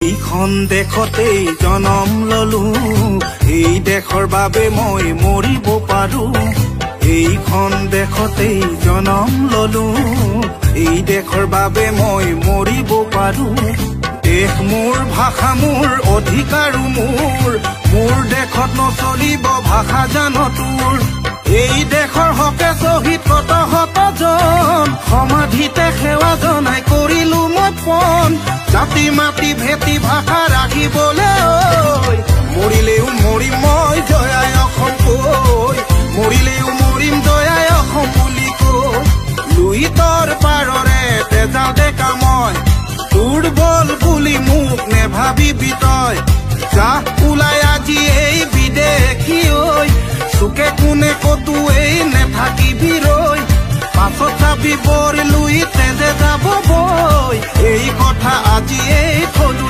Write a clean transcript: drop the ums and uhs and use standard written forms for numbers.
এইখন দেশতেই জনম ললো, এই দেশৰ বাবে মই মৰিব পাৰো। এইখন দেশতেই জনম ললো, এই দেশৰ বাবে মই মৰিব পাৰো। দেশ মোৰ, ভাষা মোৰ, অধিকাৰো মোৰ, মোৰ দেশত নচলিব ভাষা জান তোৰ। এই দেশৰ হকে শ্বহীদ কত শতজন, সমাধিতে সেৱা জনাই কৰিলো মই পণ। জাতি মাতি ভেটি ভাষা ৰাখিবলৈ মৰিলেও মৰিম মই জয়াই অসম কৈ, মৰিলেও মৰিম জয়াই অসম বুলি কৈ। লুইতৰ পাৰৰে তেজা ডেকা মই, দুৰ্বল বুলি মোক নেভাবিবি তই। যাহ ওলাই আজি এই বিদেশী ঐ, চুকে কোনে কতোৱেই নেথাকিবি ৰৈ। পাছত চাবি বৰ লুই তেজে যাব বৈ, এই কথা আজিয়েই থলো।